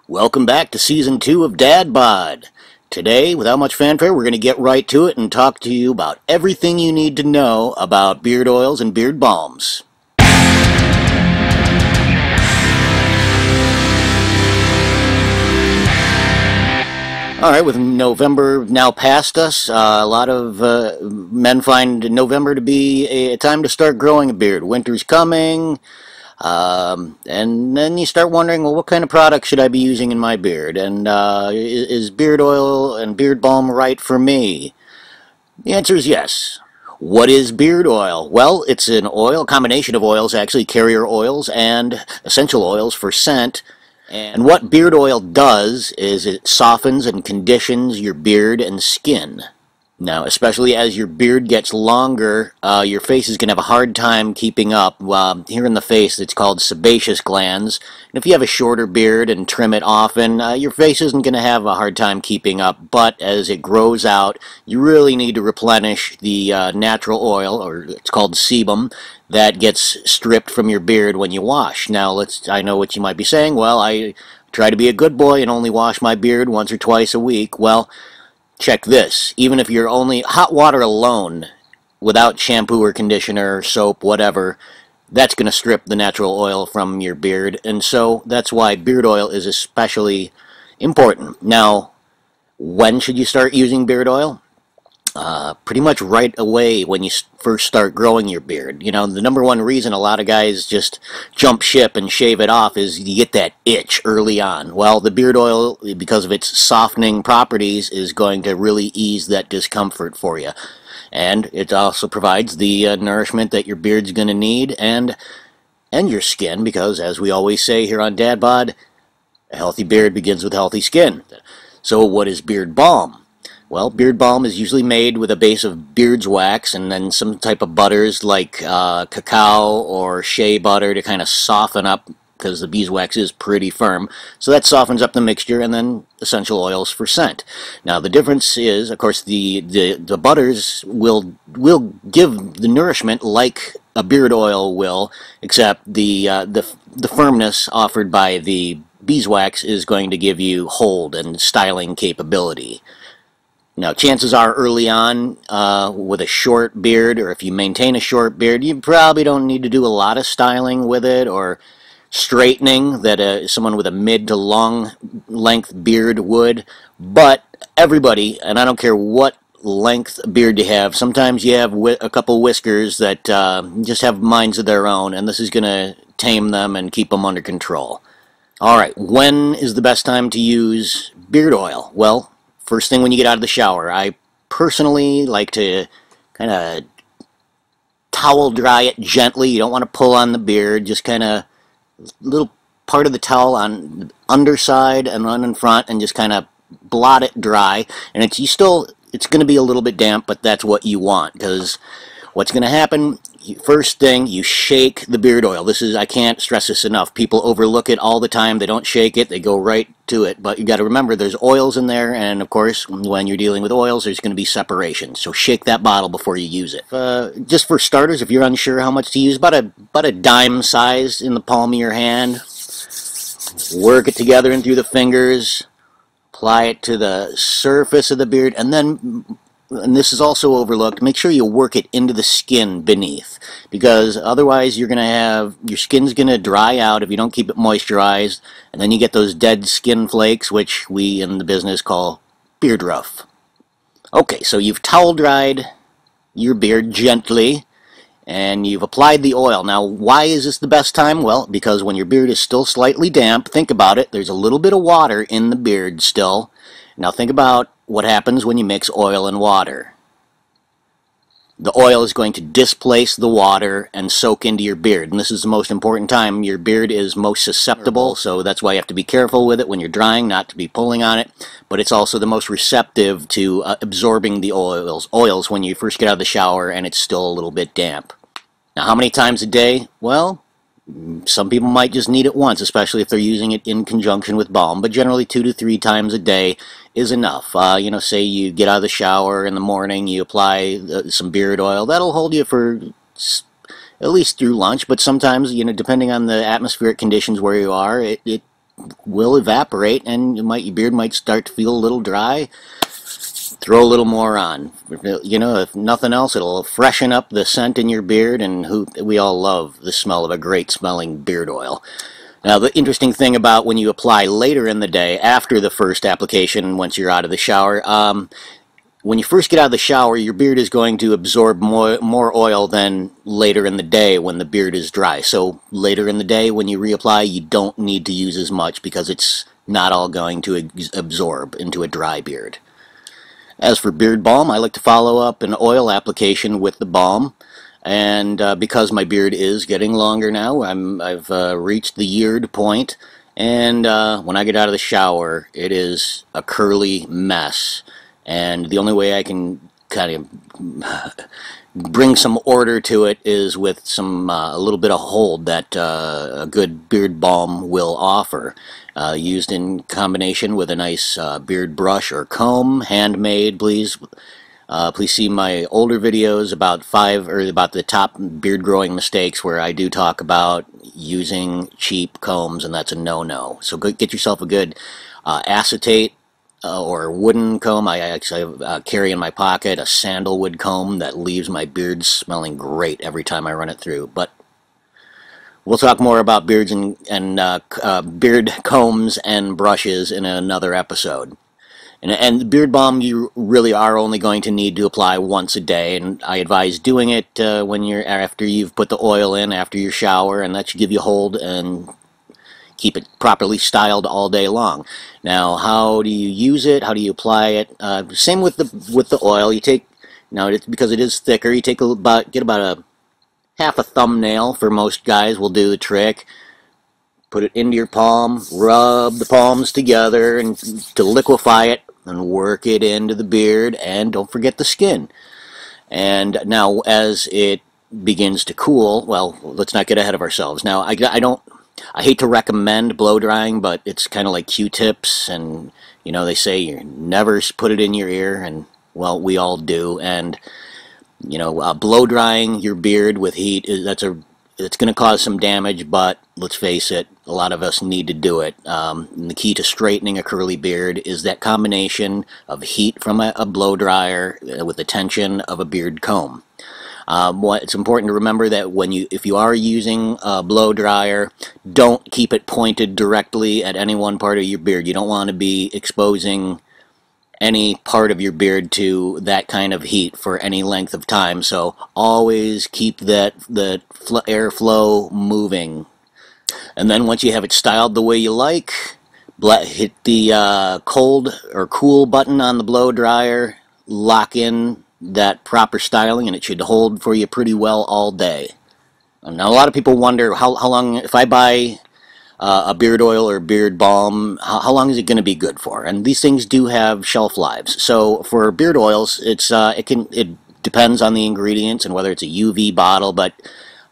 Welcome back to Season 2 of Dad Bod. Today, without much fanfare, we're going to get right to it and talk to you about everything you need to know about beard oils and beard balms. Alright, with November now past us, a lot of men find November to be a time to start growing a beard. Winter's coming. And then you start wondering, well, what kind of product should I be using in my beard? And is beard oil and beard balm right for me? The answer is yes. What is beard oil? Well, it's an oil, a combination of oils, actually, carrier oils and essential oils for scent. And what beard oil does is it softens and conditions your beard and skin. Now, especially as your beard gets longer, your face is going to have a hard time keeping up. Here in the face, it's called sebaceous glands. And if you have a shorter beard and trim it often, your face isn't going to have a hard time keeping up. But as it grows out, you really need to replenish the natural oil, or it's called sebum, that gets stripped from your beard when you wash. Now, I know what you might be saying. Well, I try to be a good boy and only wash my beard once or twice a week. Well, check this. Even if you're only hot water alone, without shampoo or conditioner, soap, whatever, that's going to strip the natural oil from your beard. And so that's why beard oil is especially important. Now, when should you start using beard oil? Pretty much right away when you first start growing your beard. You know, the number one reason a lot of guys just jump ship and shave it off is you get that itch early on. Well, the beard oil, because of its softening properties, is going to really ease that discomfort for you. And it also provides the nourishment that your beard's going to need, and your skin, because as we always say here on Dad Bod, a healthy beard begins with healthy skin. So what is beard balm? Well, beard balm is usually made with a base of beeswax and then some type of butters like cacao or shea butter to kind of soften up, because the beeswax is pretty firm. So that softens up the mixture, and then essential oils for scent. Now the difference is, of course, the butters will give the nourishment like a beard oil will, except the firmness offered by the beeswax is going to give you hold and styling capability. Now, chances are early on with a short beard, or if you maintain a short beard, you probably don't need to do a lot of styling with it or straightening that someone with a mid to long length beard would. But everybody, and I don't care what length beard you have, sometimes you have a couple whiskers that just have minds of their own, and this is going to tame them and keep them under control. Alright, when is the best time to use beard oil? Well, first thing when you get out of the shower. I personally like to kind of towel dry it gently. You don't want to pull on the beard, just kind of little part of the towel on the underside and on in front, and just kind of blot it dry. And it's going to be a little bit damp, but that's what you want, because what's going to happen, first thing, you shake the beard oil. I can't stress this enough. People overlook it all the time. They don't shake it. They go right to it. But you got to remember, there's oils in there, and of course, when you're dealing with oils, there's going to be separation. So shake that bottle before you use it. Just for starters, if you're unsure how much to use, about a dime size in the palm of your hand. Work it together in through the fingers. Apply it to the surface of the beard, and then, and this is also overlooked, make sure you work it into the skin beneath, because otherwise you're going to have, your skin's going to dry out if you don't keep it moisturized, and then you get those dead skin flakes, which we in the business call beard rough. Okay, so you've towel dried your beard gently, and you've applied the oil. Now, why is this the best time? Well, because when your beard is still slightly damp, think about it, there's a little bit of water in the beard still. Now think about what happens when you mix oil and water. The oil is going to displace the water and soak into your beard, and this is the most important time. Your beard is most susceptible, so that's why you have to be careful with it when you're drying, not to be pulling on it, but it's also the most receptive to absorbing the oils when you first get out of the shower and it's still a little bit damp. Now, how many times a day? Well, some people might just need it once, especially if they're using it in conjunction with balm, but generally 2 to 3 times a day is enough. You know, say you get out of the shower in the morning, you apply some beard oil. That'll hold you for at least through lunch, but sometimes, you know, depending on the atmospheric conditions where you are, it will evaporate, and your beard might start to feel a little dry. Throw a little more on. You know, if nothing else, it'll freshen up the scent in your beard, and we all love the smell of a great smelling beard oil. Now, the interesting thing about when you apply later in the day, after the first application, once you're out of the shower, when you first get out of the shower, your beard is going to absorb more oil than later in the day when the beard is dry. So later in the day, when you reapply, you don't need to use as much because it's not all going to absorb into a dry beard. As for beard balm, I like to follow up an oil application with the balm. And because my beard is getting longer now, I've reached the yeared point, and when I get out of the shower, it is a curly mess. And the only way I can kind of bring some order to it is with a little bit of hold that a good beard balm will offer. Used in combination with a nice beard brush or comb, handmade, please. Please see my older videos about about the top beard growing mistakes, where I do talk about using cheap combs, and that's a no-no. So get yourself a good acetate or wooden comb. I actually carry in my pocket a sandalwood comb that leaves my beard smelling great every time I run it through. But we'll talk more about beards and beard combs and brushes in another episode. And beard balm you really are only going to need to apply once a day, and I advise doing it after you've put the oil in, after your shower, and that should give you hold and keep it properly styled all day long. Now, how do you use it? How do you apply it? Same with the oil. You take, now because it is thicker, you get about a half a thumbnail for most guys will do the trick. Put it into your palm, rub the palms together and to liquefy it, and work it into the beard, and don't forget the skin. And now as it begins to cool, well, let's not get ahead of ourselves. Now, I hate to recommend blow drying, but it's kind of like Q-tips, and you know, they say you never put it in your ear, and well, we all do. And you know, blow drying your beard with heat it's going to cause some damage, but let's face it, a lot of us need to do it. And the key to straightening a curly beard is that combination of heat from a blow dryer with the tension of a beard comb. It's important to remember that if you are using a blow dryer, don't keep it pointed directly at any one part of your beard. You don't want to be exposing any part of your beard to that kind of heat for any length of time. So always keep the airflow moving. And then once you have it styled the way you like, hit the cold or cool button on the blow dryer, lock in that proper styling, and it should hold for you pretty well all day. Now, a lot of people wonder how long, if I buy a beard oil or beard balm, how long is it going to be good for? And these things do have shelf lives. So for beard oils, it depends on the ingredients and whether it's a UV bottle, but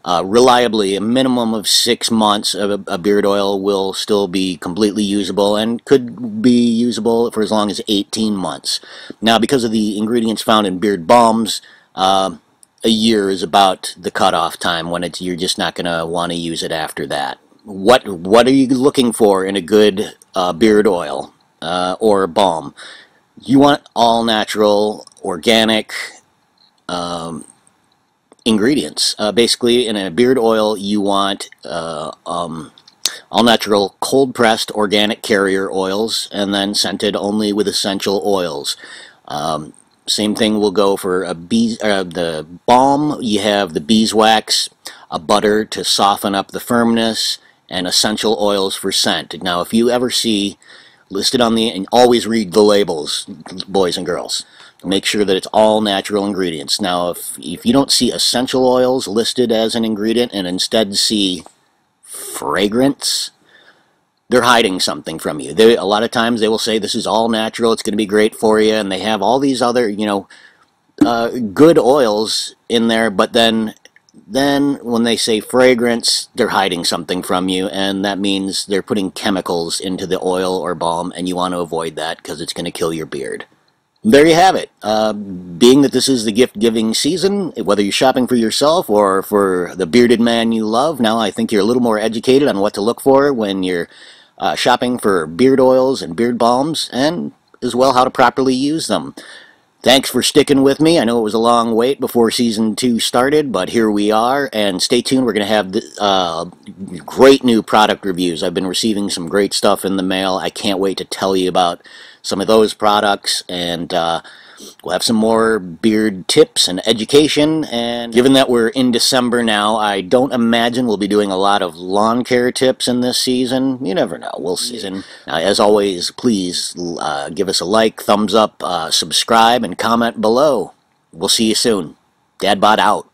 reliably, a minimum of 6 months of a beard oil will still be completely usable, and could be usable for as long as 18 months. Now, because of the ingredients found in beard balms, a year is about the cutoff time when you're just not going to want to use it after that. What are you looking for in a good beard oil or balm? You want all natural, organic ingredients. Basically, in a beard oil, you want all natural, cold pressed organic carrier oils, and then scented only with essential oils. Same thing will go for the balm. You have the beeswax, a butter to soften up the firmness, and essential oils for scent. Now, if you ever see listed and always read the labels, boys and girls. Make sure that it's all natural ingredients. Now, if you don't see essential oils listed as an ingredient and instead see fragrance, they're hiding something from you. A lot of times they will say this is all natural, it's going to be great for you, and they have all these other, good oils in there, but then when they say fragrance, they're hiding something from you, and that means they're putting chemicals into the oil or balm, and you want to avoid that because it's going to kill your beard. There you have it. Being that this is the gift-giving season, whether you're shopping for yourself or for the bearded man you love, now I think you're a little more educated on what to look for when you're shopping for beard oils and beard balms, and as well how to properly use them. Thanks for sticking with me. I know it was a long wait before Season 2 started, but here we are, and stay tuned. We're going to have great new product reviews. I've been receiving some great stuff in the mail. I can't wait to tell you about some of those products, and we'll have some more beard tips and education. And given that we're in December now, I don't imagine we'll be doing a lot of lawn care tips in this season. You never know. We'll see. As always, please give us a like, thumbs up, subscribe, and comment below. We'll see you soon. Dadbot out.